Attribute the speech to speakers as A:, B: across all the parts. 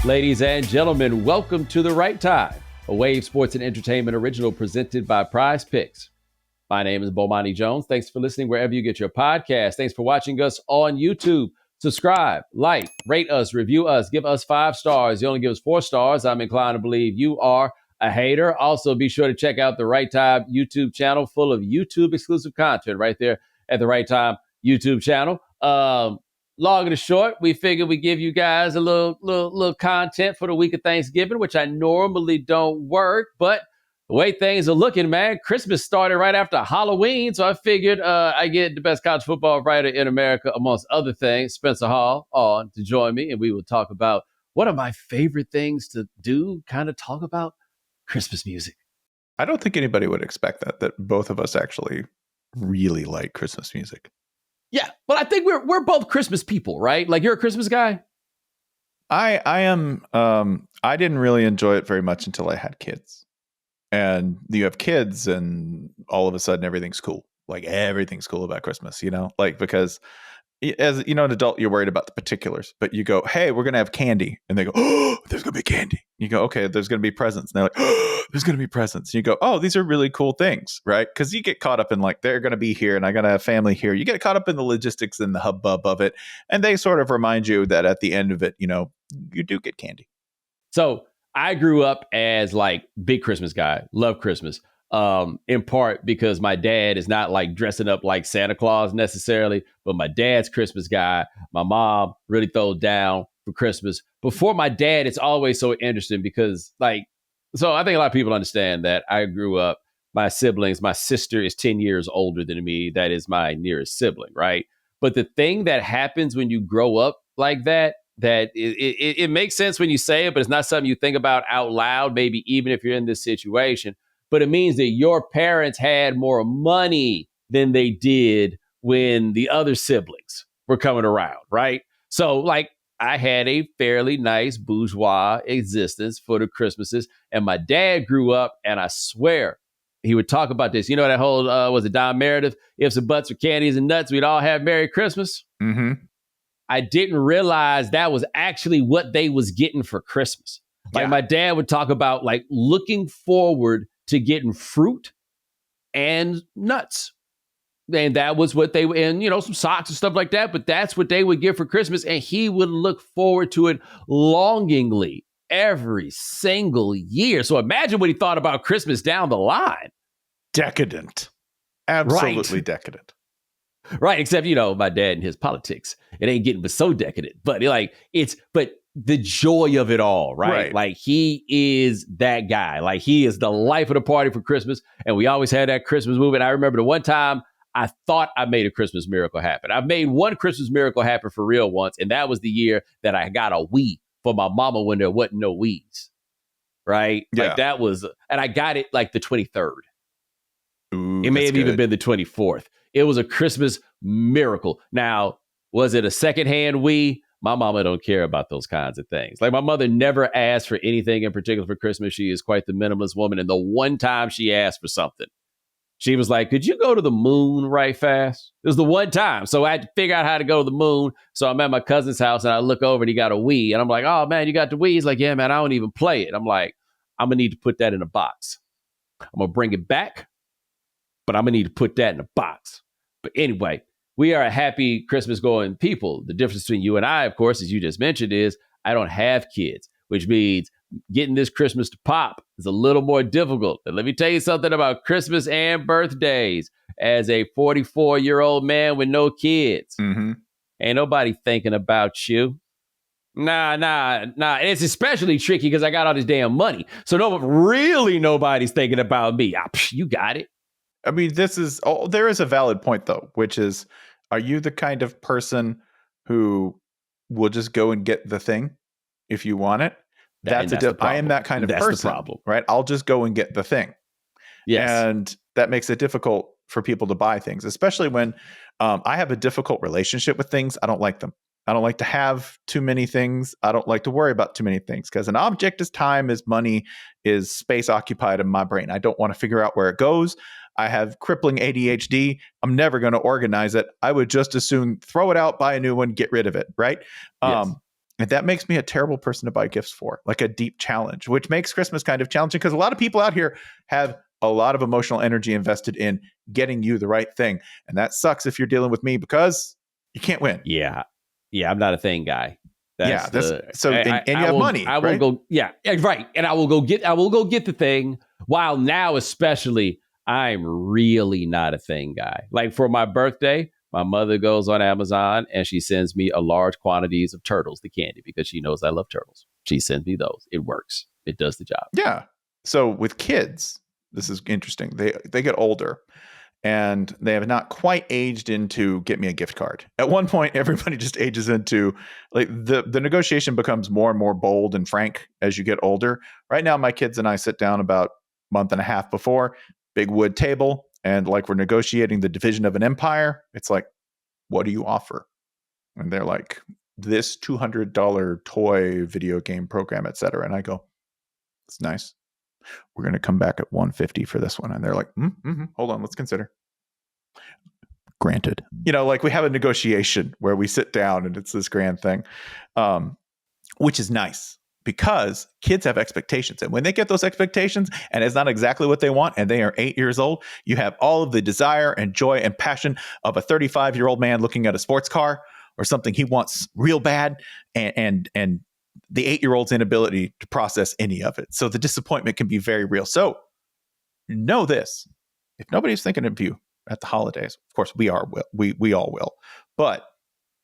A: Ladies and gentlemen, welcome to The Right Time, a Wave Sports and Entertainment original presented by Prize Picks. My name is Bomani Jones. Thanks for listening wherever you get your podcast. Thanks for watching us on YouTube. Subscribe, like, rate us, review us, give us 5 stars. You only give us 4 stars. I'm inclined to believe you are a hater. Also, be sure to check out The Right Time YouTube channel full of YouTube exclusive content right there at The Right Time YouTube channel. Long and short, we figured we give you guys a little content for the week of Thanksgiving, which I normally don't work, but the way things are looking, man, Christmas started right after Halloween, so I figured I get the best college football writer in America, amongst other things, Spencer Hall, on to join me, and we will talk about one of my favorite things to do, kind of talk about Christmas music.
B: I don't think anybody would expect that both of us actually really like Christmas music.
A: Yeah, but I think we're both Christmas people, right? Like, you're a Christmas guy?
B: I am. I didn't really enjoy it very much until I had kids. And you have kids and all of a sudden everything's cool. Like, everything's cool about Christmas, like, because as an adult, you're worried about the particulars, but you go, hey, we're going to have candy. And they go, oh, there's going to be candy. You go, okay, there's going to be presents. And they're like, oh, there's going to be presents. And you go, oh, these are really cool things, right? Because you get caught up in like, they're going to be here and I got to have family here. You get caught up in the logistics and the hubbub of it. And they sort of remind you that at the end of it, you do get candy.
A: So I grew up as like big Christmas guy, love Christmas. In part because my dad is not like dressing up like Santa Claus necessarily, but my dad's Christmas guy. My mom really throws down for Christmas. Before my dad, it's always so interesting because so I think a lot of people understand that I grew up, my siblings, my sister is 10 years older than me. That is my nearest sibling, right? But the thing that happens when you grow up like that it makes sense when you say it, but it's not something you think about out loud, maybe even if you're in this situation. But it means that your parents had more money than they did when the other siblings were coming around, right? So, like, I had a fairly nice bourgeois existence for the Christmases. And my dad grew up, and I swear, he would talk about this. You know that whole, was it Don Meredith? Ifs and buts or candies and nuts, we'd all have Merry Christmas.
B: Mm-hmm.
A: I didn't realize that was actually what they was getting for Christmas. Like, my dad would talk about, like, looking forward to getting fruit and nuts. And that was what they, and, some socks and stuff like that, but that's what they would get for Christmas. And he would look forward to it longingly every single year. So imagine what he thought about Christmas down the line.
B: Decadent. Absolutely decadent.
A: Right. Except, my dad and his politics, it ain't getting but so decadent, but but the joy of it all, right? Like, he is that guy. Like, he is the life of the party for Christmas. And we always had that Christmas movie. I remember the one time I thought I made a Christmas miracle happen. I made one Christmas miracle happen for real once. And that was the year that I got a Wii for my mama when there wasn't no Wiis. Right? Yeah. Like, that was, and I got it like the 23rd.
B: Ooh,
A: it may have even been the 24th. It was a Christmas miracle. Now, was it a secondhand Wii? My mama don't care about those kinds of things. Like, my mother never asked for anything in particular for Christmas. She is quite the minimalist woman. And the one time she asked for something, she was like, could you go to the moon right fast? It was the one time. So I had to figure out how to go to the moon. So I'm at my cousin's house and I look over and he got a Wii. And I'm like, oh, man, you got the Wii? He's like, yeah, man, I don't even play it. I'm like, I'm going to need to put that in a box. I'm going to bring it back, but I'm going to need to put that in a box. But anyway, we are a happy Christmas going people. The difference between you and I, of course, as you just mentioned, is I don't have kids, which means getting this Christmas to pop is a little more difficult. And let me tell you something about Christmas and birthdays. As a 44-year-old man with no kids, ain't nobody thinking about you. Nah. And it's especially tricky because I got all this damn money. So nobody's thinking about me. You got it.
B: I mean, there is a valid point, though, which is, are you the kind of person who will just go and get the thing if you want it? I am that kind of person. That's the problem, right? I'll just go and get the thing.
A: Yes.
B: And that makes it difficult for people to buy things, especially when I have a difficult relationship with things. I don't like them. I don't like to have too many things. I don't like to worry about too many things because an object is time, is money, is space occupied in my brain. I don't want to figure out where it goes. I have crippling ADHD. I'm never going to organize it. I would just as soon throw it out, buy a new one, get rid of it. Right.
A: Yes.
B: And that makes me a terrible person to buy gifts for, like a deep challenge, which makes Christmas kind of challenging because a lot of people out here have a lot of emotional energy invested in getting you the right thing. And that sucks if you're dealing with me because you can't win.
A: Yeah. I'm not a thing guy.
B: You have money.
A: I will go. Yeah, right. And I will go get the thing. While now, especially, I'm really not a thing guy. Like for my birthday, my mother goes on Amazon and she sends me a large quantities of turtles, the candy, because she knows I love turtles. She sends me those. It works. It does the job.
B: Yeah. So with kids, this is interesting. They get older. And they have not quite aged into get me a gift card. At one point, everybody just ages into like the negotiation becomes more and more bold and frank as you get older. Right now, my kids and I sit down about a month and a half before, big wood table, and like we're negotiating the division of an empire. It's like, what do you offer? And they're like, this $200 toy video game program, et cetera. And I go, it's nice. We're going to come back at $150 for this one. And they're like, hold on, let's consider. Granted. Like we have a negotiation where we sit down and it's this grand thing, which is nice because kids have expectations. And when they get those expectations and it's not exactly what they want and they are 8 years old, you have all of the desire and joy and passion of a 35-year-old man looking at a sports car or something he wants real bad and the 8-year-old's inability to process any of it. So the disappointment can be very real. So know this, if nobody's thinking of you at the holidays, of course we all will, but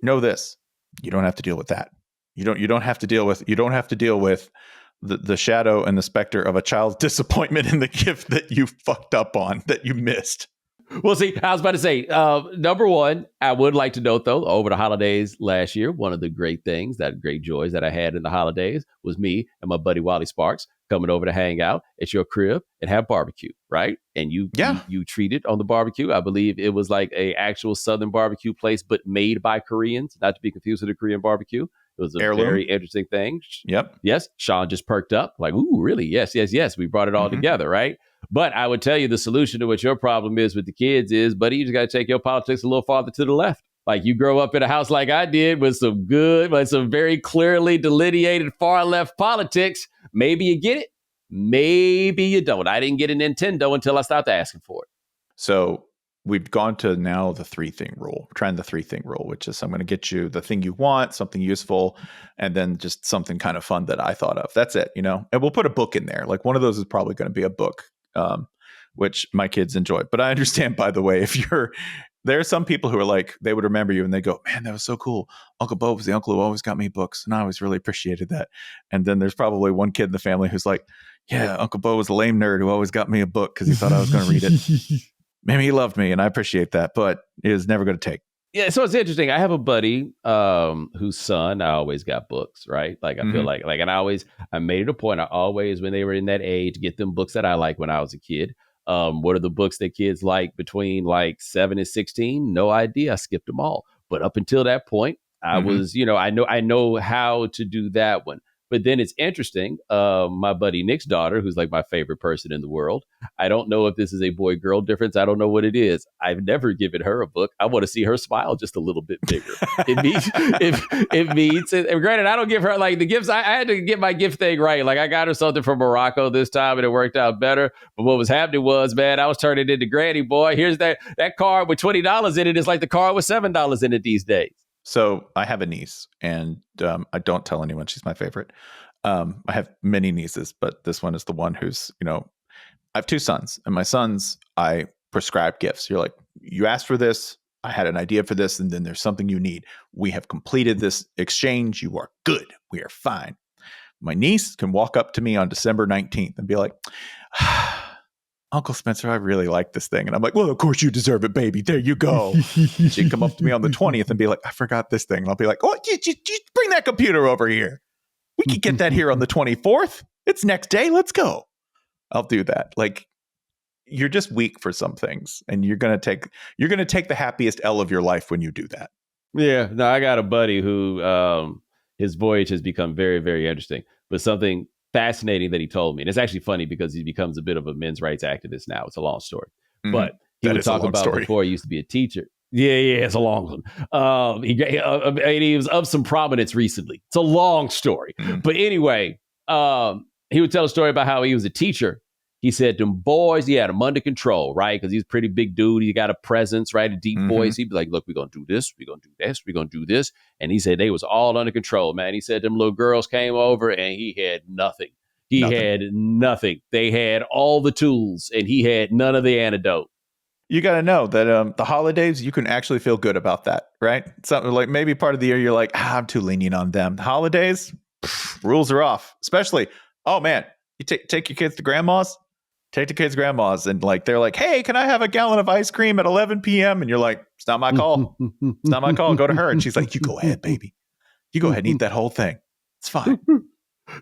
B: know this, you don't have to deal with that. You don't have to deal with the shadow and the specter of a child's disappointment in the gift that you fucked up on, that you missed.
A: Well, see, I was about to say, number one, I would like to note, though, over the holidays last year, one of the great joys that I had in the holidays was me and my buddy Wally Sparks coming over to hang out at your crib and have barbecue, right? And you treated on the barbecue. I believe it was like a actual Southern barbecue place, but made by Koreans, not to be confused with a Korean barbecue. It was a very interesting thing.
B: Yep.
A: Yes. Sean just perked up like, ooh, really? Yes. We brought it all together, right? But I would tell you the solution to what your problem is with the kids is, buddy, you just got to take your politics a little farther to the left. Like you grow up in a house like I did with some very clearly delineated far left politics. Maybe you get it. Maybe you don't. I didn't get a Nintendo until I stopped asking for it.
B: So we've gone to now the 3-thing rule. We're trying the 3-thing rule, which is I'm going to get you the thing you want, something useful, and then just something kind of fun that I thought of. That's it, And we'll put a book in there. Like one of those is probably going to be a book. Which my kids enjoy. But I understand, by the way, there are some people who are like, they would remember you and they go, man, that was so cool. Uncle Bo was the uncle who always got me books. And I always really appreciated that. And then there's probably one kid in the family who's like, yeah, Uncle Bo was a lame nerd who always got me a book because he thought I was going to read it. Maybe he loved me and I appreciate that, but it was never going to take.
A: Yeah, so it's interesting. I have a buddy whose son, I always got books, right? Like I feel like, and I made it a point. I always, when they were in that age, get them books that I like when I was a kid. What are the books that kids like between like 7 and 16? No idea. I skipped them all. But up until that point, I was, I know how to do that one. But then it's interesting. My buddy Nick's daughter, who's like my favorite person in the world. I don't know if this is a boy-girl difference. I don't know what it is. I've never given her a book. I want to see her smile just a little bit bigger. It means, and granted, I don't give her like the gifts. I had to get my gift thing right. Like I got her something from Morocco this time and it worked out better. But what was happening was, man, I was turning into granny boy. Here's that card with $20 in it is like the card with $7 in it these days.
B: So I have a niece, and I don't tell anyone she's my favorite. I have many nieces, but this one is the one who's, I have 2 sons, and my sons, I prescribe gifts. You're like, you asked for this, I had an idea for this, and then there's something you need. We have completed this exchange. You are good. We are fine. My niece can walk up to me on December 19th and be like, Uncle Spencer, I really like this thing. And I'm like, well, of course you deserve it, baby. There you go. She'd come up to me on the 20th and be like, I forgot this thing. And I'll be like, oh, you bring that computer over here. We can get that here on the 24th. It's next day. Let's go. I'll do that. Like, you're just weak for some things. And you're going to take the happiest L of your life when you do that.
A: Yeah. No, I got a buddy who his voyage has become very, very interesting. But something fascinating that he told me, and it's actually funny because he becomes a bit of a men's rights activist now. It's a long story, but he would talk about before he used to be a teacher. Yeah, it's a long one. He was of some prominence recently. It's a long story. But anyway, he would tell a story about how he was a teacher. He said them boys, he had them under control, right? Because he's a pretty big dude. He got a presence, right? A deep voice. He'd be like, look, we're going to do this. We're going to do this. We're going to do this. And he said they was all under control, man. He said them little girls came over and he had nothing. He had nothing. They had all the tools and he had none of the antidote.
B: You got to know that the holidays, you can actually feel good about that, right? Something like maybe part of the year, you're like, I'm too lenient on them. Holidays, rules are off. Especially, oh man, you take your kids to grandma's. Take the kids to grandma's and like they're like, hey, can I have a gallon of ice cream at 11 p.m.? And you're like, it's not my call. It's not my call. Go to her. And she's like, you go ahead, baby. You go ahead and eat that whole thing. It's fine.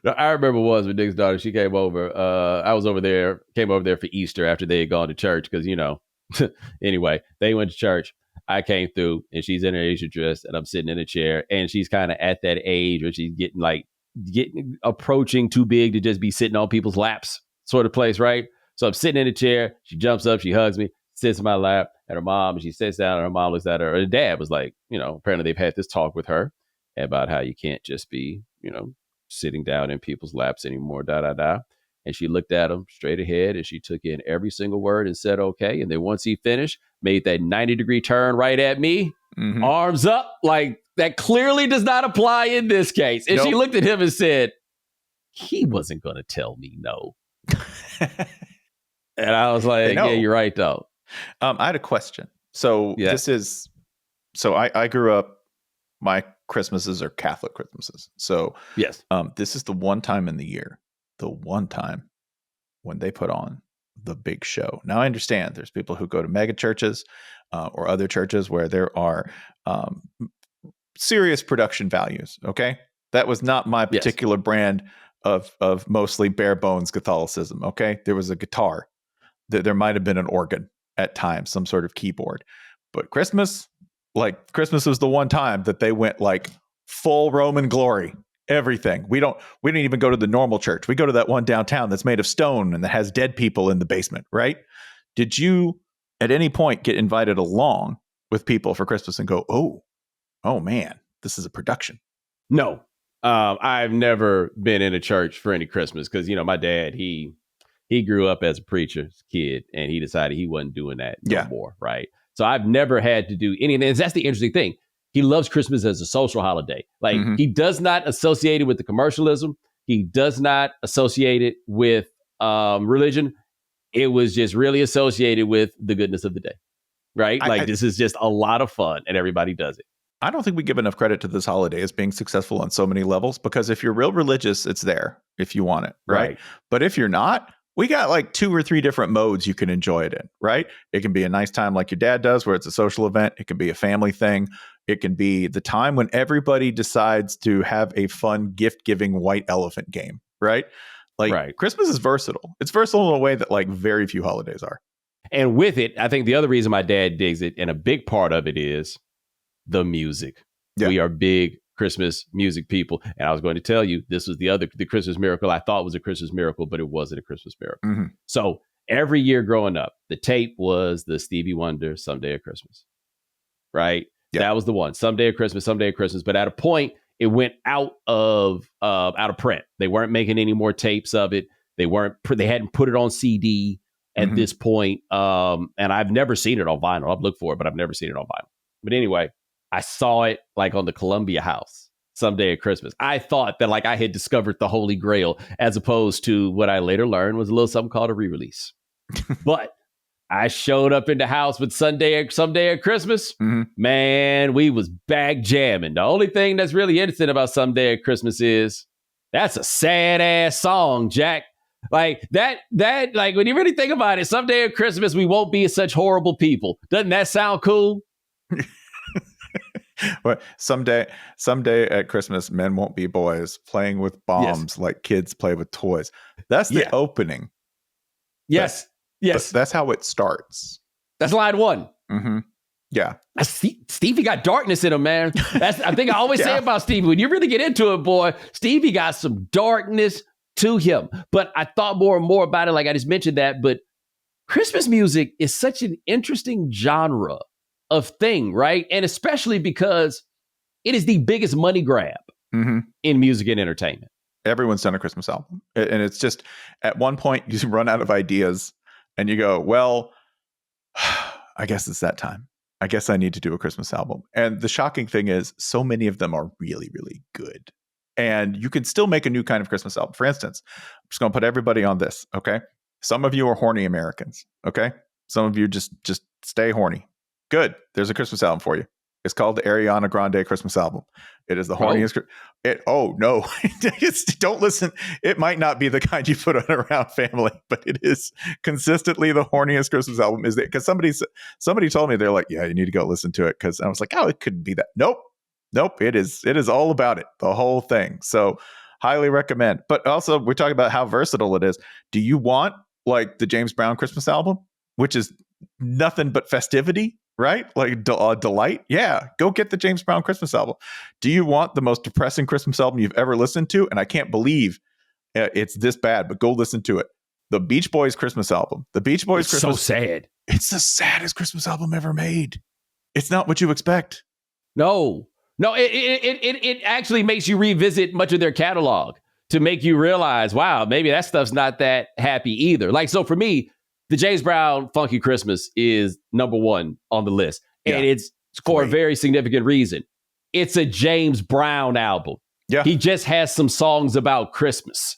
A: I remember once with Nick's daughter, she came over. I was came over there for Easter after they had gone to church because, anyway, they went to church. I came through and she's in her Asian dress and I'm sitting in a chair and she's kind of at that age where she's getting approaching too big to just be sitting on people's laps sort of place, right? So I'm sitting in a chair. She jumps up, she hugs me, sits in my lap at her mom, and she sits down and her mom looks at her. Her dad was like, apparently they've had this talk with her about how you can't just be, sitting down in people's laps anymore, And she looked at him straight ahead and she took in every single word and said, okay. And then once he finished, made that 90-degree turn right at me, arms up, like that clearly does not apply in this case. And she looked at him and said, he wasn't going to tell me no. And I was like, yeah, you're right, though.
B: I had a question. So I grew up, my Christmases are Catholic Christmases. So
A: yes,
B: this is the one time in the year, when they put on the big show. Now I understand there's people who go to mega churches or other churches where there are serious production values. Okay. That was not my particular brand of mostly bare bones Catholicism. Okay. There was a guitar. There might have been an organ at times, some sort of keyboard. But Christmas was the one time that they went like full Roman glory, everything. We don't even go to the normal church. We go to that one downtown that's made of stone and that has dead people in the basement, right? Did you at any point get invited along with people for Christmas and go, oh man, this is a production?
A: No, I've never been in a church for any Christmas because, my dad, he grew up as a preacher's kid and he decided he wasn't doing that no more. Right. So I've never had to do anything. That's the interesting thing. He loves Christmas as a social holiday. Like he does not associate it with the commercialism. He does not associate it with religion. It was just really associated with the goodness of the day. Right. This is just a lot of fun and everybody does it.
B: I don't think we give enough credit to this holiday as being successful on so many levels, because if you're real religious, it's there if you want it. Right. But if you're not, we got like 2 or 3 different modes you can enjoy it in, right? It can be a nice time like your dad does where it's a social event. It can be a family thing. It can be the time when everybody decides to have a fun gift-giving white elephant game, right? Christmas is versatile. It's versatile in a way that like very few holidays are.
A: And with it, I think the other reason my dad digs it, and a big part of it is the music. Yeah. We are big Christmas music people. And I was going to tell you, this was the Christmas miracle I thought was a Christmas miracle, but it wasn't a Christmas miracle. So every year growing up, the tape was the Stevie Wonder Someday at Christmas, right? Yeah. That was the one. Someday at Christmas. But at a point, it went out of print. They weren't making any more tapes of it. They hadn't put it on CD at this point. And I've never seen it on vinyl. I've looked for it, but I've never seen it on vinyl. But anyway, I saw it like on the Columbia House Someday at Christmas. I thought that like I had discovered the Holy Grail, as opposed to what I later learned was a little something called a re-release. But I showed up in the house with Someday at Christmas. Man, we was back jamming. The only thing that's really interesting about Someday at Christmas is that's a sad ass song, Jack. Like that, like when you really think about it, Someday at Christmas, we won't be such horrible people. Doesn't that sound cool?
B: Well, someday at Christmas, men won't be boys playing with bombs like kids play with toys. That's the opening.
A: Yes. Yes.
B: That's how it starts.
A: That's line 1.
B: Yeah.
A: Stevie got darkness in him, man. That's I think I always say about Stevie, when you really get into it, boy, Stevie got some darkness to him. But I thought more and more about it. Like I just mentioned that, but Christmas music is such an interesting genre of thing, right? And especially because it is the biggest money grab in music and entertainment.
B: Everyone's done a Christmas album. And it's just, at one point, you run out of ideas and you go, well, I guess it's that time. I guess I need to do a Christmas album. And the shocking thing is, so many of them are really, really good. And you can still make a new kind of Christmas album. For instance, I'm just going to put everybody on this, okay? Some of you are horny Americans, okay? Some of you just stay horny. Good. There's a Christmas album for you. It's called the Ariana Grande Christmas album. It is the horniest. Oh no! Don't listen. It might not be the kind you put on around family, but it is consistently the horniest Christmas album. Is it? Because somebody told me, they're like, yeah, you need to go listen to it. Because I was like, oh, it couldn't be that. Nope. It is all about it. The whole thing. So highly recommend. But also, we're talking about how versatile it is. Do you want like the James Brown Christmas album, which is nothing but festivity? Right? Like delight. Yeah. Go get the James Brown Christmas album. Do you want the most depressing Christmas album you've ever listened to? And I can't believe it's this bad, but go listen to it. The Beach Boys Christmas album. The Beach Boys Christmas.
A: So sad.
B: It's the saddest Christmas album ever made. It's not what you expect.
A: No, it actually makes you revisit much of their catalog to make you realize, wow, maybe that stuff's not that happy either. Like, so for me, the James Brown Funky Christmas is number one on the list. And it's for a very significant reason. It's a James Brown album. Yeah. He just has some songs about Christmas,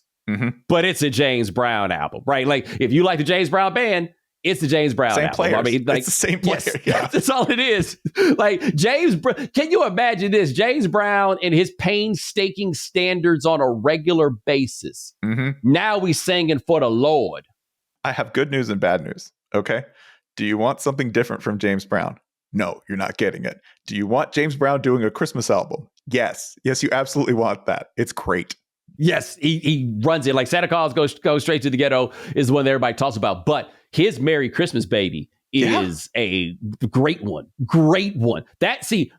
A: but it's a James Brown album, right? Like, if you like the James Brown band, it's the James Brown album.
B: Players.
A: I mean, like,
B: it's the same player.
A: Yes,
B: yeah.
A: That's all it is. Like, can you imagine this? James Brown and his painstaking standards on a regular basis. Now we singing for the Lord.
B: I have good news and bad news. Okay. Do you want something different from James Brown? No, you're not getting it. Do you want James Brown doing a Christmas album? Yes. Yes, you absolutely want that. It's great.
A: Yes, he runs it. Like Santa Claus goes straight to the ghetto is the one that everybody talks about. But his Merry Christmas Baby is a great one. Great one.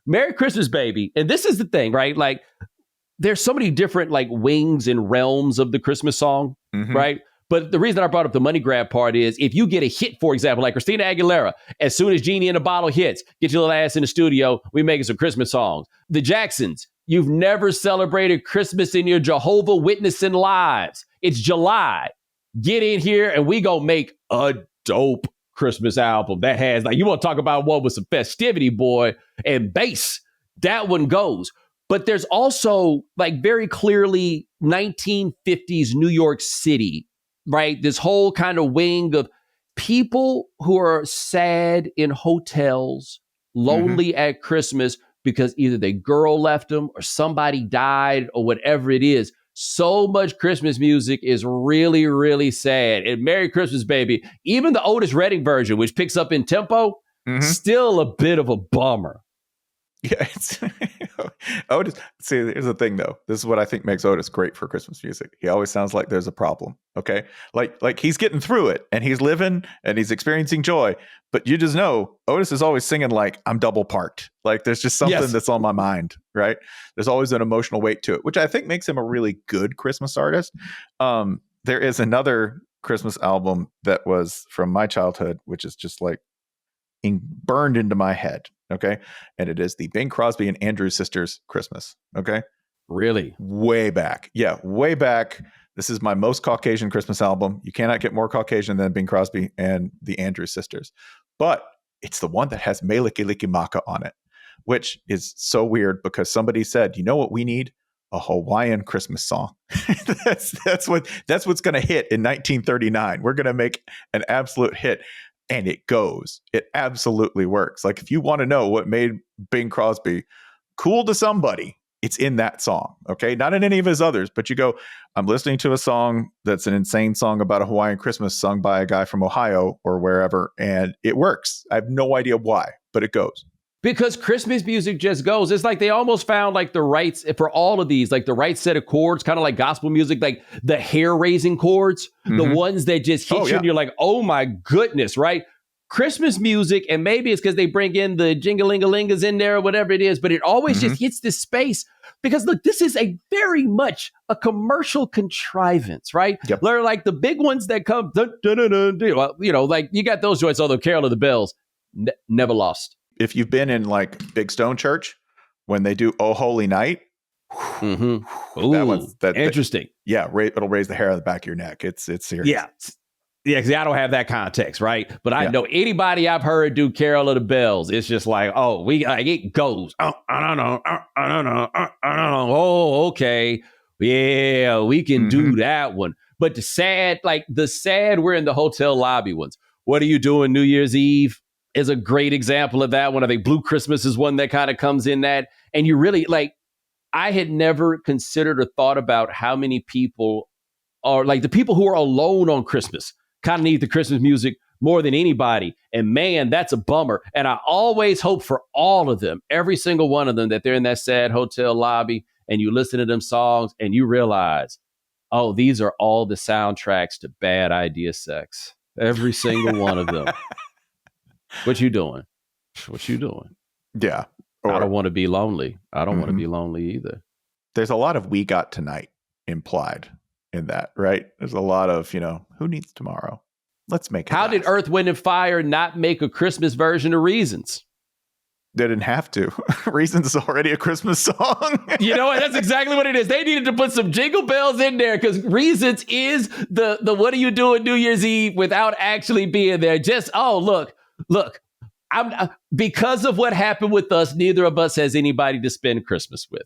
A: Merry Christmas Baby. And this is the thing, right? Like, there's so many different like wings and realms of the Christmas song, right? But the reason I brought up the money grab part is if you get a hit, for example, like Christina Aguilera, as soon as Genie in a Bottle hits, get your little ass in the studio, we making some Christmas songs. The Jacksons, you've never celebrated Christmas in your Jehovah Witnessing lives. It's July. Get in here and we gonna make a dope Christmas album that has, like, you want to talk about one with some festivity, boy, and bass. That one goes. But there's also like very clearly 1950s New York City, right? This whole kind of wing of people who are sad in hotels, lonely at Christmas because either their girl left them or somebody died or whatever it is. So much Christmas music is really, really sad. And Merry Christmas, Baby, even the Otis Redding version, which picks up in tempo, still a bit of a bummer.
B: Yeah, it's Otis. See, here's the thing, though. This is what I think makes Otis great for Christmas music. He always sounds like there's a problem. Okay, like he's getting through it, and he's living, and he's experiencing joy. But you just know Otis is always singing like I'm double parked. Like there's just something that's on my mind, right? There's always an emotional weight to it, which I think makes him a really good Christmas artist. There is another Christmas album that was from my childhood, which is just like burned into my head. Okay. And it is the Bing Crosby and Andrews Sisters Christmas. Okay.
A: Really?
B: Way back. Yeah. Way back. This is my most Caucasian Christmas album. You cannot get more Caucasian than Bing Crosby and the Andrews Sisters. But it's the one that has Me Liki Liki Maka on it, which is so weird because somebody said, you know what we need? A Hawaiian Christmas song. that's what's going to hit in 1939. We're going to make an absolute hit. And it goes. It absolutely works. Like if you want to know what made Bing Crosby cool to somebody, it's in that song. Okay. Not in any of his others, but you go, I'm listening to a song that's an insane song about a Hawaiian Christmas sung by a guy from Ohio or wherever. And it works. I have no idea why, but it goes.
A: Because Christmas music just goes. It's like they almost found like the rights for all of these, like the right set of chords, kind of like gospel music, like the hair-raising chords, the ones that just hit you and you're like, oh my goodness, right? Christmas music, and maybe it's because they bring in the jingle-ling-a-lingas in there or whatever it is, but it always just hits this space because look, this is a very much a commercial contrivance, right?
B: Yep.
A: They're like the big ones that come, dun, dun, dun, dun, dun, well, you know, like you got those joints, although Carol of the Bells, never lost.
B: if you've been in like Big Stone Church when they do Oh Holy Night,
A: Ooh,
B: that one's
A: interesting.
B: It'll raise the hair on the back of your neck. It's serious.
A: Yeah. Yeah, because I don't have that context, right? But I know anybody I've heard do Carol of the Bells, it's just like, oh, it goes. Oh, I don't know. Oh, okay. Yeah, we can do that one. But the sad, we're in the hotel lobby ones. What are you doing New Year's Eve is a great example of that one. I think Blue Christmas is one that kind of comes in that. And you really, I had never considered or thought about how many people are, the people who are alone on Christmas kind of need the Christmas music more than anybody. And man, that's a bummer. And I always hope for all of them, every single one of them, that they're in that sad hotel lobby and you listen to them songs and you realize, oh, these are all the soundtracks to Bad Idea Sex. Every single one of them. What you doing?
B: Yeah.
A: I don't want to be lonely. I don't want to be lonely either.
B: There's a lot of "We Got Tonight" implied in that, right? There's a lot of, who needs tomorrow? Let's make it.
A: How did Earth, Wind, and Fire not make a Christmas version of Reasons?
B: They didn't have to. Reasons is already a Christmas song.
A: You know what? That's exactly what it is. They needed to put some jingle bells in there because Reasons is the what are you doing New Year's Eve without actually being there. Just, look. I'm because of what happened with us, neither of us has anybody to spend Christmas with.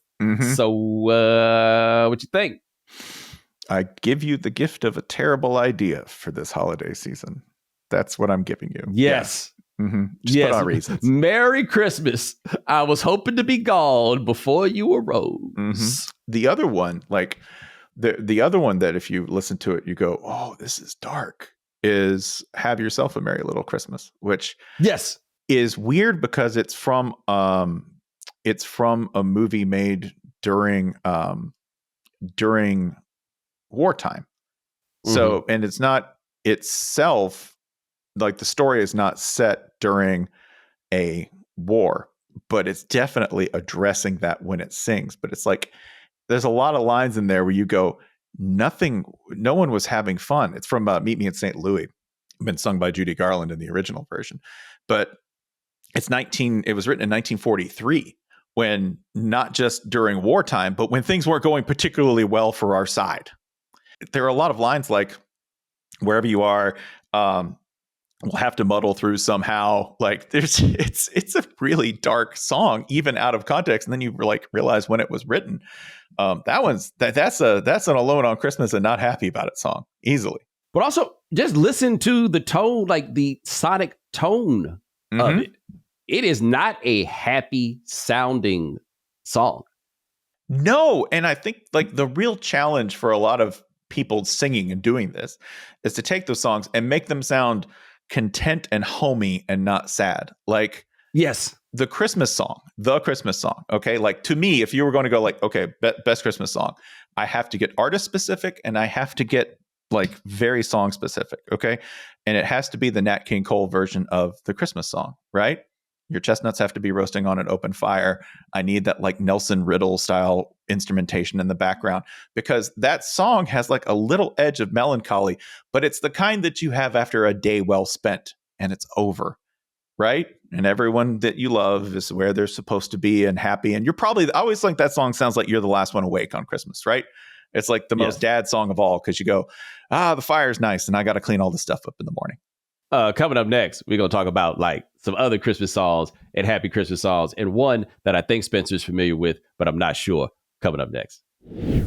A: So what you think?
B: I give you the gift of a terrible idea for this holiday season. That's what I'm giving you.
A: Yes.
B: Just put on Reasons.
A: Merry Christmas. I was hoping to be gone before you arose.
B: The other one, the other one that if you listen to it, you go, oh, this is dark, is Have Yourself a Merry Little Christmas, which is weird because it's from a movie made during wartime. So, and it's not itself, the story is not set during a war, but it's definitely addressing that when it sings. But it's there's a lot of lines in there where you go, no one was having fun. It's from Meet Me in St. Louis, been sung by Judy Garland in the original version. But it was written in 1943, when not just during wartime, but when things weren't going particularly well for our side. There are a lot of lines like, wherever you are, we'll have to muddle through somehow. It's a really dark song, even out of context. And then you realize when it was written. That's an Alone on Christmas and Not Happy About It song easily.
A: But also just listen to the tone, the sonic tone of it. It is not a happy sounding song.
B: No. And I think the real challenge for a lot of people singing and doing this is to take those songs and make them sound content and homey and not sad.
A: Yes.
B: The Christmas song. Okay. To me, if you were going to go best Christmas song, I have to get artist specific and I have to get very song specific. Okay. And it has to be the Nat King Cole version of the Christmas song, right? Your chestnuts have to be roasting on an open fire. I need that Nelson Riddle style instrumentation in the background, because that song has a little edge of melancholy, but it's the kind that you have after a day well spent and it's over, right? And everyone that you love is where they're supposed to be and happy. And I always think that song sounds like you're the last one awake on Christmas, right? It's the most dad song of all, because you go, the fire's nice and I got to clean all this stuff up in the morning.
A: Coming up next, we're going to talk about some other Christmas songs and happy Christmas songs, and one that I think Spencer's familiar with, but I'm not sure. Coming up next. The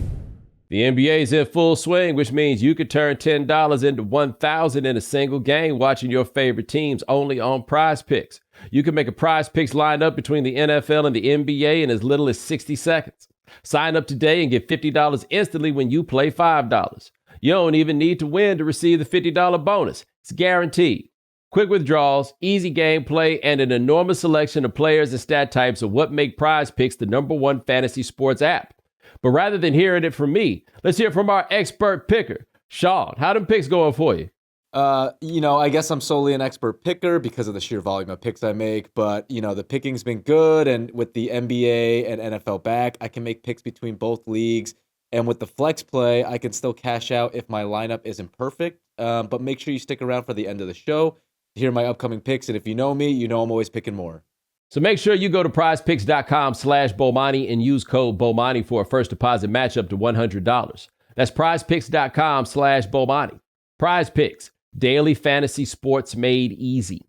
A: NBA is in full swing, which means you could turn $10 into $1,000 in a single game watching your favorite teams only on Prize Picks. You can make a Prize Picks lineup between the NFL and the NBA in as little as 60 seconds. Sign up today and get $50 instantly when you play $5. You don't even need to win to receive the $50 bonus. It's guaranteed. Quick withdrawals, easy gameplay, and an enormous selection of players and stat types are what make Prize Picks the #1 fantasy sports app. But rather than hearing it from me, let's hear from our expert picker. Sean, how them picks going for you?
C: I guess I'm solely an expert picker because of the sheer volume of picks I make, but, the picking's been good, and with the NBA and NFL back, I can make picks between both leagues. And with the flex play, I can still cash out if my lineup isn't perfect. But make sure you stick around for the end of the show to hear my upcoming picks. And if you know me, you know I'm always picking more.
A: So make sure you go to prizepicks.com/Bomani and use code Bomani for a first deposit match up to $100. That's prizepicks.com/Bomani. Prize Picks, daily fantasy sports made easy.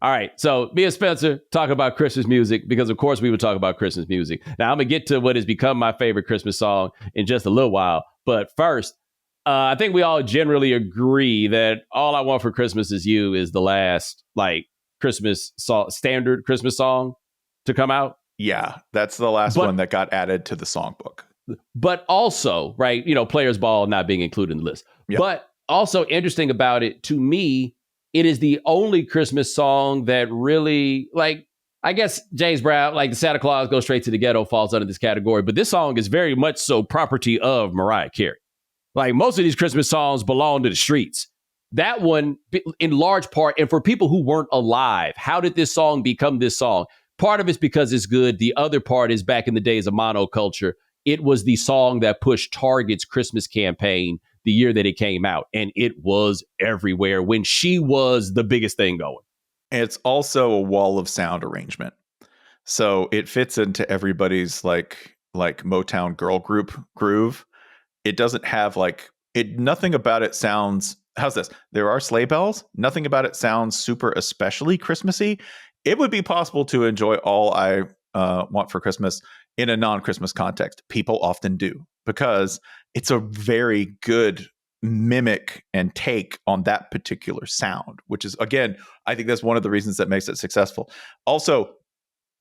A: All right, so me and Spencer talk about Christmas music because, of course, we would talk about Christmas music. Now, I'm going to get to what has become my favorite Christmas song in just a little while. But first, I think we all generally agree that All I Want for Christmas Is You is the last, standard Christmas song to come out.
B: Yeah, that's the last one that got added to the songbook.
A: But also, right, Players Ball not being included in the list. Yep. But also interesting about it, to me, it is the only Christmas song that really, I guess James Brown, the Santa Claus Goes Straight to the Ghetto falls under this category. But this song is very much so property of Mariah Carey. Most of these Christmas songs belong to the streets. That one, in large part, and for people who weren't alive, how did this song become this song? Part of it's because it's good. The other part is back in the days of monoculture. It was the song that pushed Target's Christmas campaign the year that it came out. And it was everywhere when she was the biggest thing going.
B: It's also a wall of sound arrangement. So it fits into everybody's like Motown girl group groove. It doesn't have nothing about it sounds, how's this? There are sleigh bells. Nothing about it sounds super especially Christmassy. It would be possible to enjoy All I Want for Christmas in a non-Christmas context. People often do because it's a very good mimic and take on that particular sound, which is, again, I think that's one of the reasons that makes it successful. Also,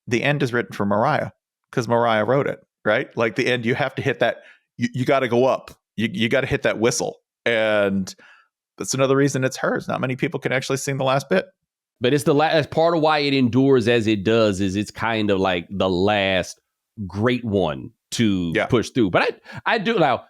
B: the end is written for Mariah because Mariah wrote it, right? The end, you have to hit that. You got to go up. You got to hit that whistle. And that's another reason it's hers. Not many people can actually sing the last bit.
A: But it's that's part of why it endures as it does, is it's kind of like the last great one to push through. But I do now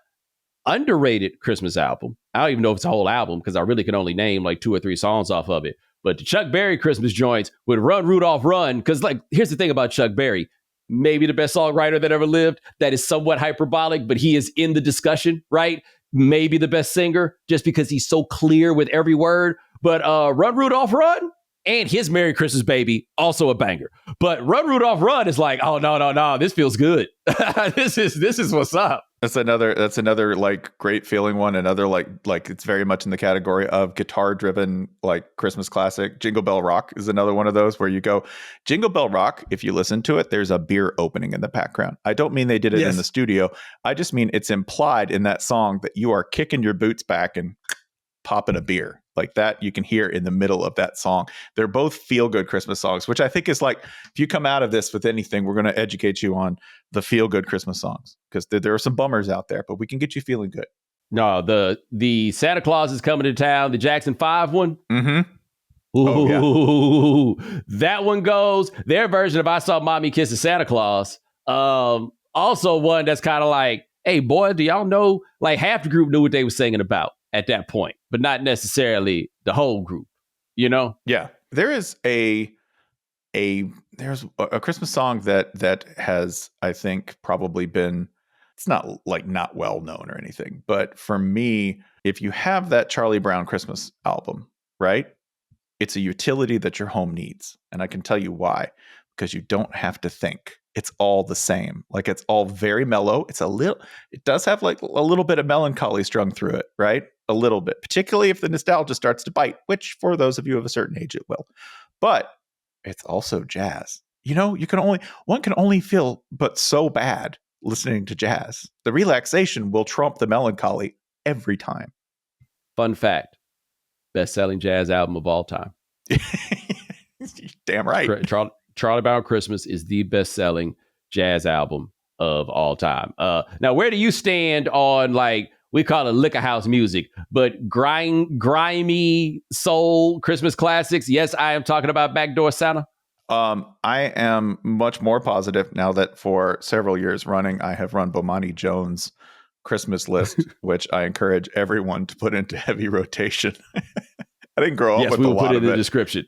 A: underrated Christmas album. I don't even know if it's a whole album because I really can only name 2 or 3 songs off of it. But the Chuck Berry Christmas joints with Run Rudolph Run, because here's the thing about Chuck Berry. Maybe the best songwriter that ever lived. That is somewhat hyperbolic, but he is in the discussion, right? Maybe the best singer just because he's so clear with every word. But Run Rudolph Run and his Merry Christmas Baby, also a banger. But Run Rudolph Run is oh no, this feels good. this is what's up.
B: That's another great feeling one. Another it's very much in the category of guitar driven Christmas classic. Jingle Bell Rock is another one of those where you go Jingle Bell Rock. If you listen to it, there's a beer opening in the background. I don't mean they did it in the studio. I just mean it's implied in that song that you are kicking your boots back and popping a beer like that. You can hear in the middle of that song. They're both feel good Christmas songs, which I think is if you come out of this with anything, we're going to educate you on the feel good Christmas songs because there are some bummers out there, but we can get you feeling good.
A: No, the Santa Claus is coming to town, the Jackson 5 one.
B: Mm-hmm.
A: Ooh, that one goes. Their version of I Saw Mommy Kiss a Santa Claus. Also one that's kind of hey, boy, do y'all know? Half the group knew what they were singing about at that point, but not necessarily the whole group,
B: Yeah. There is there's a Christmas song that has, I think, probably been, it's not not well known or anything, but for me, if you have that Charlie Brown Christmas album, right? It's a utility that your home needs. And I can tell you why, because you don't have to think. It's all the same. It's all very mellow. It does have a little bit of melancholy strung through it, right? A little bit, particularly if the nostalgia starts to bite, which for those of you of a certain age, it will. But it's also jazz. One can only feel but so bad listening to jazz. The relaxation will trump the melancholy every time.
A: Fun fact, best-selling jazz album of all time.
B: Damn right.
A: Charlie Brown Christmas is the best-selling jazz album of all time. Now, where do you stand on we call it liquor house music, but grimy soul Christmas classics? Yes, I am talking about Backdoor Santa.
B: I am much more positive now that for several years running, I have run Bomani Jones' Christmas list, which I encourage everyone to put into heavy rotation. I didn't grow up with a lot of it. Yes, we will put it in the description.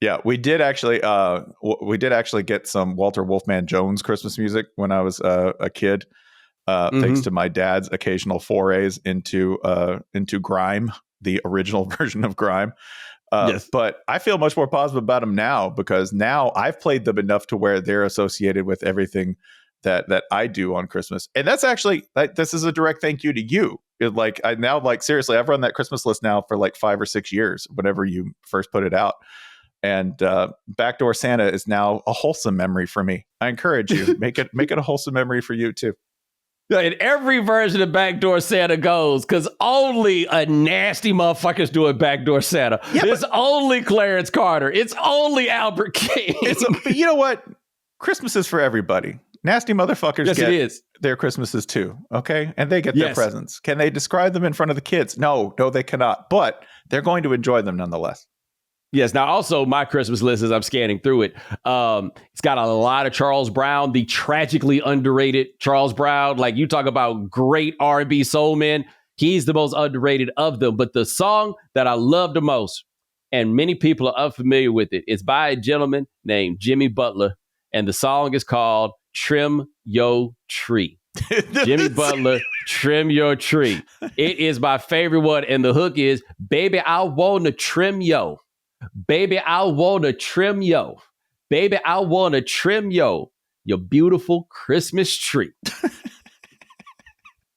B: Yeah, we did actually get some Walter Wolfman Jones Christmas music when I was a kid. Thanks to my dad's occasional forays into grime, the original version of grime.
A: Yes.
B: But I feel much more positive about them now because now I've played them enough to where they're associated with everything that I do on Christmas. And that's actually, this is a direct thank you to you. Like I now, like seriously, I've run that Christmas list now for like 5 or 6 years, whenever you first put it out. And Backdoor Santa is now a wholesome memory for me. I encourage you, make it a wholesome memory for you too.
A: In every version of Backdoor Santa goes, because only a nasty motherfucker's doing Backdoor Santa. Yeah, it's only Clarence Carter. It's only Albert King.
B: But you know what? Christmas is for everybody. Nasty motherfuckers get their Christmases too, okay? And they get their presents. Can they describe them in front of the kids? No, they cannot. But they're going to enjoy them nonetheless.
A: Yes. Now, also, my Christmas list, as I'm scanning through it, it's got a lot of Charles Brown, the tragically underrated Charles Brown. Like, you talk about great R&B soul man. He's the most underrated of them. But the song that I love the most, and many people are unfamiliar with it, it's by a gentleman named Jimmy Butler. And the song is called Trim Yo Tree. Jimmy Butler, Trim Your Tree. It is my favorite one. And the hook is, baby, I want to trim yo. Baby, I want to trim yo. Baby, I want to trim yo. Your beautiful Christmas tree.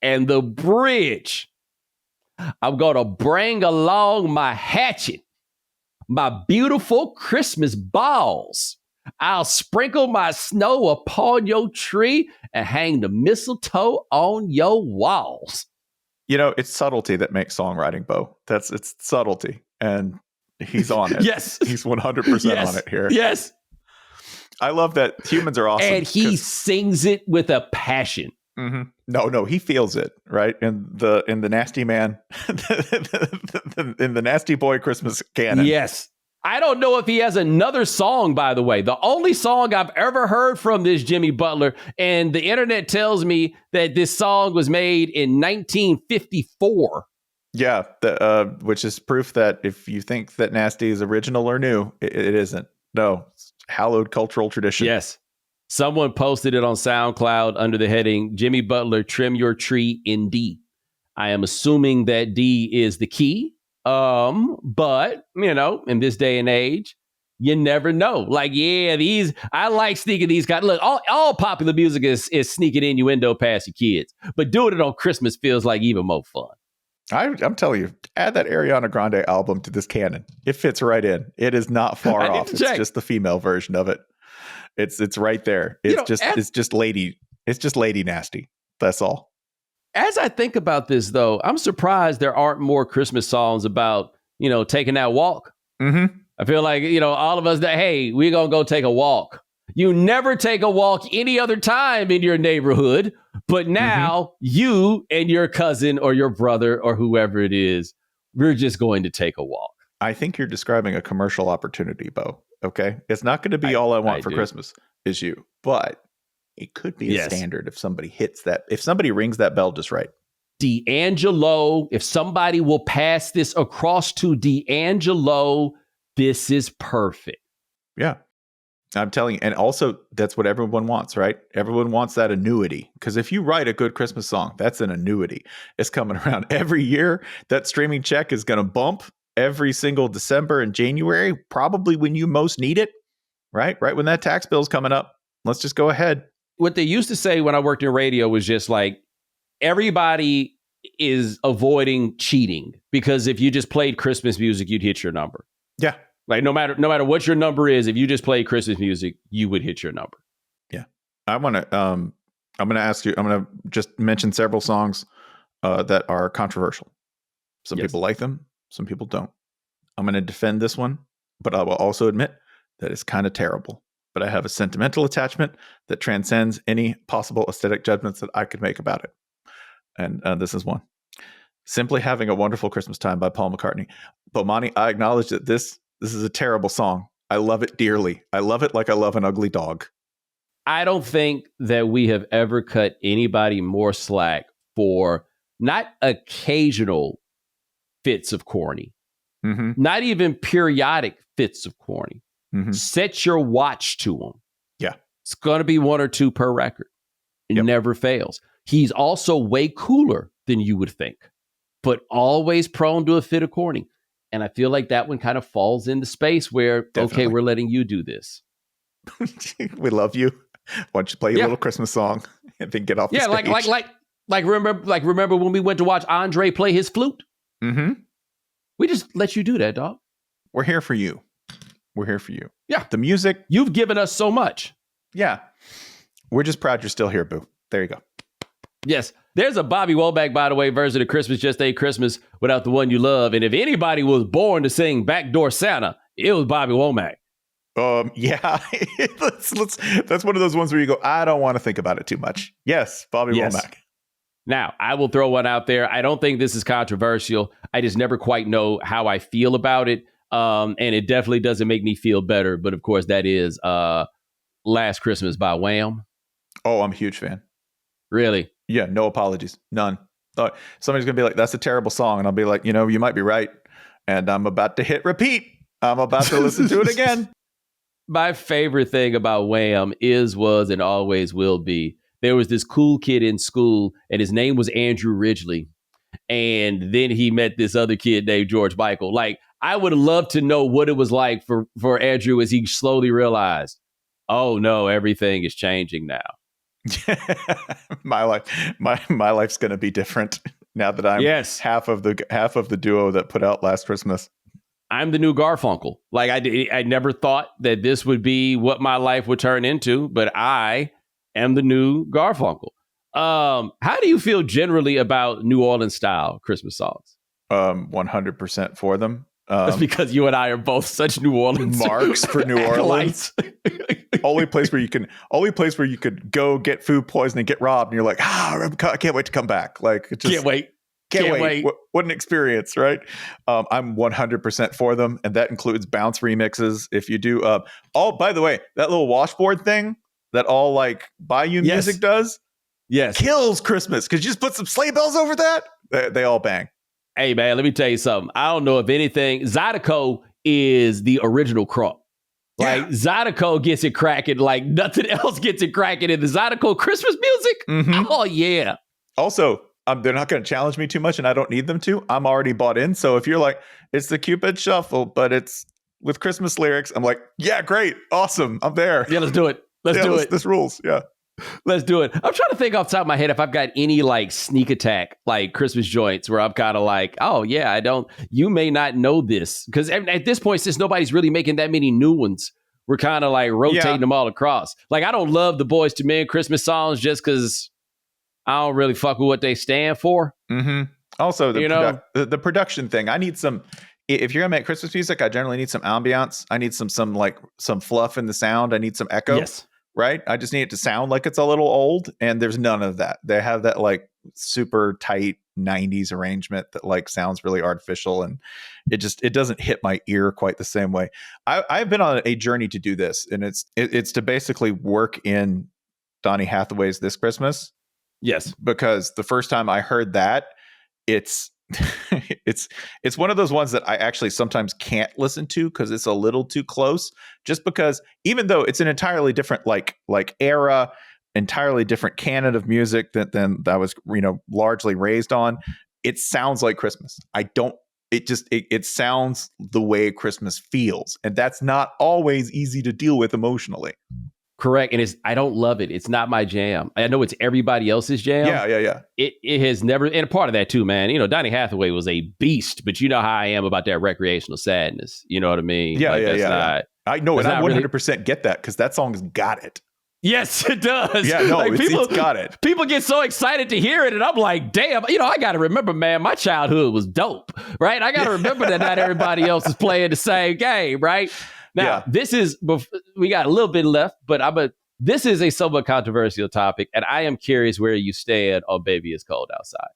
A: And the bridge. I'm going to bring along my hatchet. My beautiful Christmas balls. I'll sprinkle my snow upon your tree and hang the mistletoe on your walls.
B: You know, it's subtlety that makes songwriting, Bo. It's subtlety. And he's on it.
A: Yes.
B: He's 100% on it here.
A: Yes.
B: I love that humans are awesome.
A: And he sings it with a passion.
B: Mm-hmm. No, he feels it, right? In the Nasty Man, in the Nasty Boy Christmas canon.
A: Yes. I don't know if he has another song, by the way. The only song I've ever heard from this Jimmy Butler, and the internet tells me that this song was made in 1954.
B: Yeah, which is proof that if you think that Nasty is original or new, it isn't. No, it's hallowed cultural tradition.
A: Yes. Someone posted it on SoundCloud under the heading, Jimmy Butler, Trim Your Tree in D. I am assuming that D is the key. But, you know, in this day and age, you never know. Like, I like sneaking these guys. Look, all popular music is sneaking innuendo past your kids. But doing it on Christmas feels like even more fun.
B: I'm telling you, add that Ariana Grande album to this canon. It fits right in. It is not far off. It's just the female version of it. It's right there. It's just lady nasty. That's all.
A: As I think about this, though, I'm surprised there aren't more Christmas songs about, you know, taking that walk.
B: Mm-hmm.
A: I feel like, you know, all of us that, hey, we're going to go take a walk. You never take a walk any other time in your neighborhood. But now you and your cousin or your brother or whoever it is, we're just going to take a walk.
B: I think you're describing a commercial opportunity, Bo. Okay. It's not going to be all I want for Christmas is you, but it could be a standard if somebody if somebody rings that bell just right.
A: D'Angelo, if somebody will pass this across to D'Angelo, this is perfect.
B: Yeah. I'm telling you. And also, that's what everyone wants, right? Everyone wants that annuity. Because if you write a good Christmas song, that's an annuity. It's coming around every year. That streaming check is going to bump every single December and January, probably when you most need it, right? Right when that tax bill's coming up. Let's just go ahead.
A: What they used to say when I worked in radio was just like, everybody is avoiding cheating because if you just played Christmas music, you'd hit your number.
B: Yeah.
A: Like no matter what your number is, if you just played Christmas music, you would hit your number.
B: Yeah. I'm going to ask you, I'm going to just mention several songs that are controversial. Some people like them. Some people don't. I'm going to defend this one, but I will also admit that it's kind of terrible. But I have a sentimental attachment that transcends any possible aesthetic judgments that I could make about it. And this is one. Simply Having a Wonderful Christmas Time by Paul McCartney. Bomani, I acknowledge that this is a terrible song. I love it dearly. I love it like I love an ugly dog.
A: I don't think that we have ever cut anybody more slack for not occasional fits of corny, not even periodic fits of corny. Set your watch to him.
B: Yeah.
A: It's going to be 1 or 2 per record. It never fails. He's also way cooler than you would think, but always prone to a fit of corny. And I feel like that one kind of falls into space where,
B: Definitely.
A: okay, we're letting you do this.
B: We love you. Why don't you play your little Christmas song and then get off the stage?
A: Remember when we went to watch Andre play his flute?
B: Mm-hmm.
A: We just let you do that, dog.
B: We're here for you. We're here for you.
A: Yeah.
B: The music.
A: You've given us so much.
B: Yeah. We're just proud you're still here, boo. There you go.
A: Yes. There's a Bobby Womack, by the way, version of Christmas Just Ain't Christmas Without the One You Love. And if anybody was born to sing Backdoor Santa, it was Bobby Womack.
B: Yeah. That's one of those ones where you go, I don't want to think about it too much. Yes, Bobby Womack.
A: Now, I will throw one out there. I don't think this is controversial. I just never quite know how I feel about it. And it definitely doesn't make me feel better. But of course, that is Last Christmas by Wham.
B: Oh, I'm a huge fan.
A: Really?
B: Yeah, no apologies. None. Somebody's going to be like, that's a terrible song. And I'll be like, you might be right. And I'm about to hit repeat. I'm about to listen to it again.
A: My favorite thing about Wham was, and always will be, there was this cool kid in school, and his name was Andrew Ridgely. And then he met this other kid named George Michael. Like, I would love to know what it was like for Andrew as he slowly realized, oh no, everything is changing now.
B: my life's going to be different now that I'm half of the duo that put out Last Christmas.
A: I'm the new Garfunkel. Like I never thought that this would be what my life would turn into, but I am the new Garfunkel. How do you feel generally about New Orleans style Christmas songs?
B: 100% for them.
A: That's because you and I are both such New Orleans
B: marks for New Orleans. only place where you could go get food poisoning, get robbed, and you're like, I can't wait to come back. Like, just
A: can't wait.
B: What an experience, right? I'm 100% for them, and that includes bounce remixes. If you do, by the way, that little washboard thing that all like Bayou music does, kills Christmas because you just put some sleigh bells over that. They all bang.
A: Hey man, let me tell you something. I don't know if anything. Zydeco is the original crunk. Like Zydeco gets it cracking like nothing else gets it cracking in the Zydeco Christmas music. Mm-hmm. Oh yeah.
B: Also, they're not going to challenge me too much, and I don't need them to. I'm already bought in. So if you're like, it's the Cupid Shuffle, but it's with Christmas lyrics, I'm like, yeah, great, awesome, I'm there.
A: Yeah, let's do it. Let's do it.
B: This rules. Yeah.
A: Let's do it. I'm trying to think off the top of my head if I've got any like sneak attack, like Christmas joints where I'm kind of like, oh yeah, you may not know this. Because at this point, since nobody's really making that many new ones, we're kind of like rotating them all across. Like, I don't love the Boyz II Men Christmas songs just because I don't really fuck with what they stand for.
B: Mm-hmm. Also, the production thing. I need some. If you're gonna make Christmas music, I generally need some ambiance. I need some fluff in the sound. I need some echo.
A: Yes.
B: Right? I just need it to sound like it's a little old, and there's none of that. They have that like super tight 90s arrangement that like sounds really artificial, and it doesn't hit my ear quite the same way. I've been on a journey to do this, and it's to basically work in Donny Hathaway's This Christmas.
A: Yes.
B: Because the first time I heard that, it's one of those ones that I actually sometimes can't listen to because it's a little too close, just because even though it's an entirely different like era, entirely different canon of music than I was largely raised on, it sounds like Christmas. It sounds the way Christmas feels, and that's not always easy to deal with emotionally.
A: Correct. And I don't love it. It's not my jam. I know it's everybody else's jam.
B: Yeah.
A: It has never, and a part of that too, man. Donny Hathaway was a beast, but you know how I am about that recreational sadness. You know what I mean?
B: Yeah. I know, and I 100% get that because that song's got it.
A: Yes, it does.
B: Yeah, no, it's got it.
A: People get so excited to hear it, and I'm like, damn, I got to remember, man, my childhood was dope, right? I got to remember that not everybody else is playing the same game, right? Now, we got a little bit left, but this is a somewhat controversial topic, and I am curious where you stand on Baby It's Cold Outside.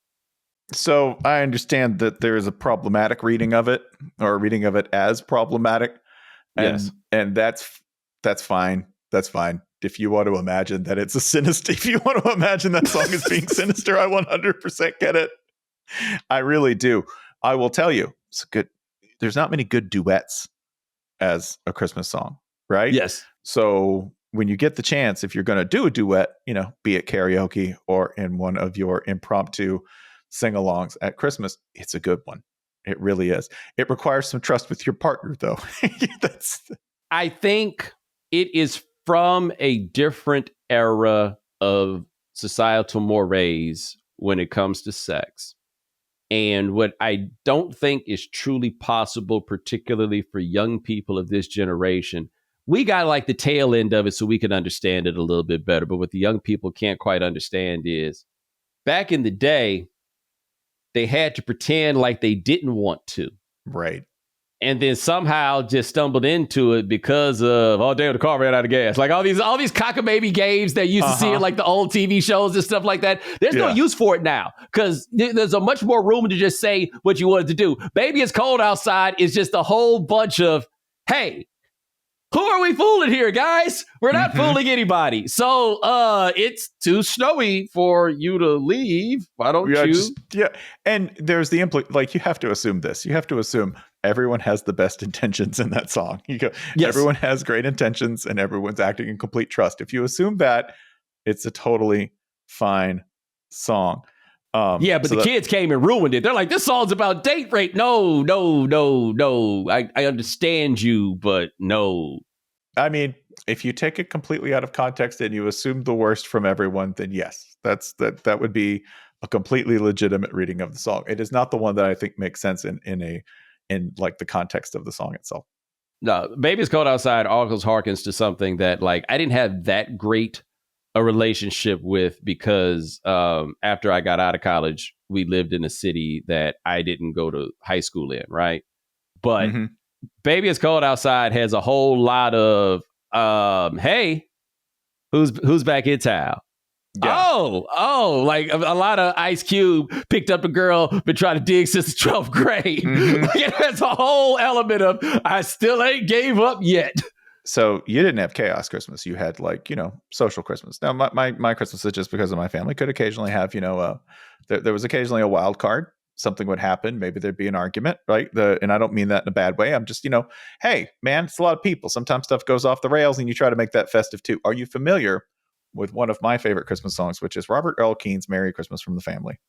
B: So I understand that there is a problematic reading of it, or a reading of it as problematic. And that's fine. That's fine. If you want to imagine that it's a sinister, if you want to imagine that song as being sinister, I 100% get it. I really do. I will tell you, it's good. There's not many good duets as a Christmas song, right?
A: Yes.
B: So when you get the chance, if you're going to do a duet, be it karaoke or in one of your impromptu sing-alongs at Christmas, it's a good one. It really is. It requires some trust with your partner, though.
A: I think it is from a different era of societal mores when it comes to sex. And what I don't think is truly possible, particularly for young people of this generation, we got like the tail end of it so we can understand it a little bit better. But what the young people can't quite understand is back in the day, they had to pretend like they didn't want to.
B: Right.
A: And then somehow just stumbled into it because of, oh, damn, the car ran out of gas. Like all these cockamamie games that you used to see in like the old TV shows and stuff like that. There's no use for it now because there's a much more room to just say what you wanted to do. Baby, it's cold outside is just a whole bunch of, hey, who are we fooling here, guys? We're not fooling anybody. So it's too snowy for you to leave. Why don't you?
B: And there's the like you have to assume this. You have to assume everyone has the best intentions in that song. You go, everyone has great intentions and everyone's acting in complete trust. If you assume that, it's a totally fine song.
A: But the kids came and ruined it. They're like, this song's about date rape. No. I understand you, but no.
B: I mean, if you take it completely out of context and you assume the worst from everyone, then yes, that would be a completely legitimate reading of the song. It is not the one that I think makes sense in like the context of the song itself.
A: No, Baby It's Cold Outside always harkens to something that like I didn't have that great a relationship with because after I got out of college, we lived in a city that I didn't go to high school in, right? But Baby It's Cold Outside has a whole lot of hey, who's back in town? Yeah. Oh, like a lot of Ice Cube picked up a girl, been trying to dig since the 12th grade. Like, there's a whole element of I still ain't gave up yet.
B: So you didn't have chaos Christmas. You had like, social Christmas. Now my Christmas is just because of my family could occasionally have, there was occasionally a wild card. Something would happen. Maybe there'd be an argument, right? And I don't mean that in a bad way. I'm just, hey, man, it's a lot of people. Sometimes stuff goes off the rails and you try to make that festive too. Are you familiar with one of my favorite Christmas songs, which is Robert Earl Keen's Merry Christmas from the Family?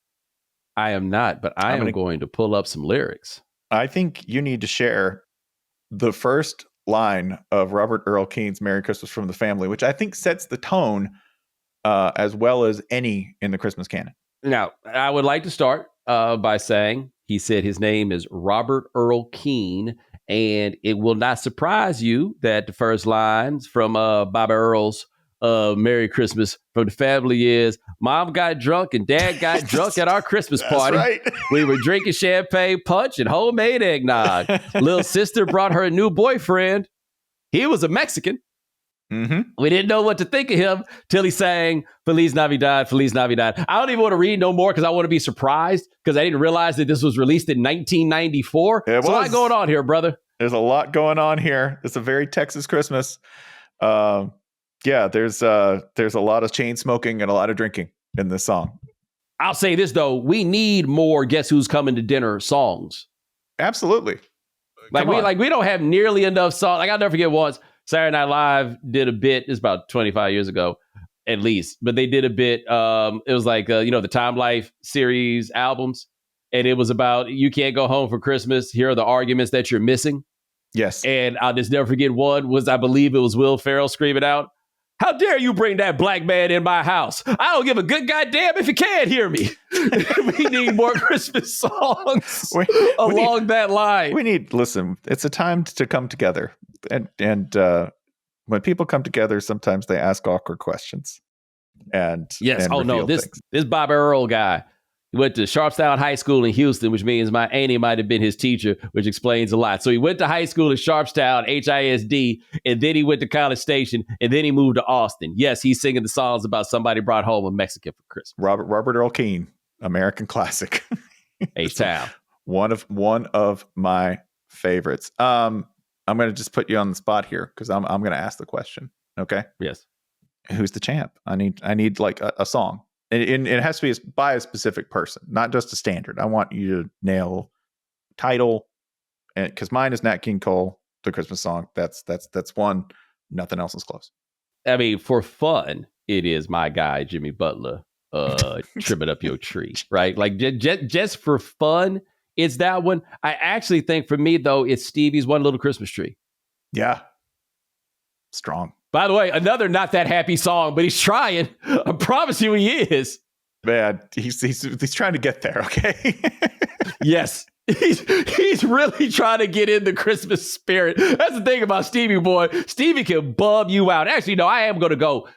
A: I am not, but I'm going to pull up some lyrics.
B: I think you need to share the first line of Robert Earl Keen's Merry Christmas from the Family, which I think sets the tone as well as any in the Christmas canon.
A: Now, I would like to start by saying he said his name is Robert Earl Keen, and it will not surprise you that the first lines from Bobby Earl's Merry Christmas from the Family is Mom got drunk and Dad got drunk at our Christmas party.
B: Right.
A: We were drinking champagne punch and homemade eggnog. Little sister brought her a new boyfriend. He was a Mexican. We didn't know what to think of him till he sang Feliz Navidad, Feliz Navidad. I don't even want to read no more because I want to be surprised because I didn't realize that this was released in 1994. There's a lot going on here, brother.
B: There's a lot going on here. It's a very Texas Christmas. There's a lot of chain smoking and a lot of drinking in this song.
A: I'll say this, though. We need more Guess Who's Coming to Dinner songs.
B: Absolutely.
A: We don't have nearly enough songs. Like, I'll never forget once, Saturday Night Live did a bit. It's about 25 years ago, at least. But they did a bit. It was like, the Time Life series albums. And it was about, you can't go home for Christmas. Here are the arguments that you're missing.
B: Yes.
A: And I'll just never forget one was, I believe it was Will Ferrell screaming out, how dare you bring that black man in my house? I don't give a good goddamn if you can't hear me. We need more Christmas songs along that line.
B: Listen, it's a time to come together. And when people come together, sometimes they ask awkward questions.
A: This Bob Earl guy, he went to Sharpstown High School in Houston, which means my auntie might have been his teacher, which explains a lot. So he went to high school in Sharpstown, HISD, and then he went to College Station, and then he moved to Austin. Yes, he's singing the songs about somebody brought home a Mexican for Christmas.
B: Robert Earl Keen, American classic.
A: H-Town.
B: One of my favorites. I'm going to just put you on the spot here because I'm going to ask the question. Okay.
A: Yes.
B: Who's the champ? I need like a song. And it has to be by a specific person, not just a standard. I want you to nail title, and because mine is Nat King Cole, the Christmas song. That's one. Nothing else is close.
A: I mean, for fun, it is my guy Jimmy Butler, trimming up your tree, right? Like just for fun, It's that one. I actually think for me, though, it's Stevie's One Little Christmas Tree.
B: Yeah. Strong.
A: By the way, another not that happy song, but he's trying. I promise you he is.
B: Man, he's trying to get there, okay?
A: Yes. He's really trying to get in the Christmas spirit. That's the thing about Stevie Boy. Stevie can bum you out. Actually, no, I am going to go.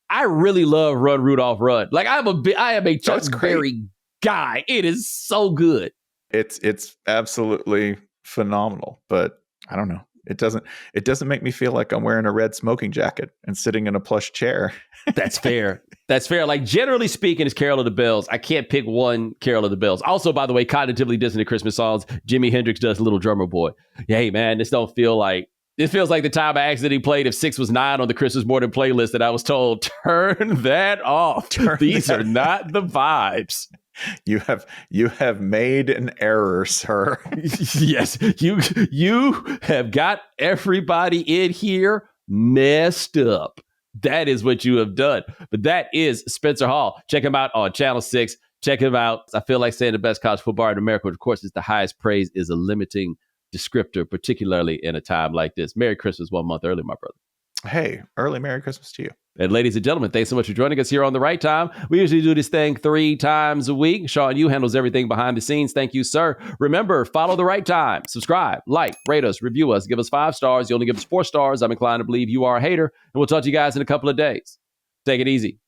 A: I really love Run, Rudolph, Run. Like I am a Chuck Berry guy. It is so good.
B: It's absolutely phenomenal, but I don't know. It doesn't make me feel like I'm wearing a red smoking jacket and sitting in a plush chair.
A: That's fair. That's fair. Like generally speaking, it's Carol of the Bells. I can't pick one Carol of the Bells. Also, by the way, cognitively dissonant Christmas songs. Jimi Hendrix does Little Drummer Boy. Yeah, hey man, this feels like the time I accidentally played If 6 Was 9 on the Christmas morning playlist that I was told, turn that off. These are not the vibes.
B: You have made an error, sir.
A: Yes, you have got everybody in here messed up. That is what you have done. But that is Spencer Hall. Check him out on Channel 6. Check him out. I feel like saying the best college football in America, which of course is the highest praise, is a limiting descriptor, particularly in a time like this. Merry Christmas 1 month early, my brother.
B: Hey, early Merry Christmas to you.
A: And ladies and gentlemen, thanks so much for joining us here on The Right Time. We usually do this thing 3 times a week. Sean Yu handles everything behind the scenes. Thank you, sir. Remember, follow The Right Time. Subscribe, like, rate us, review us, give us 5 stars. You only give us 4 stars. I'm inclined to believe you are a hater. And we'll talk to you guys in a couple of days. Take it easy.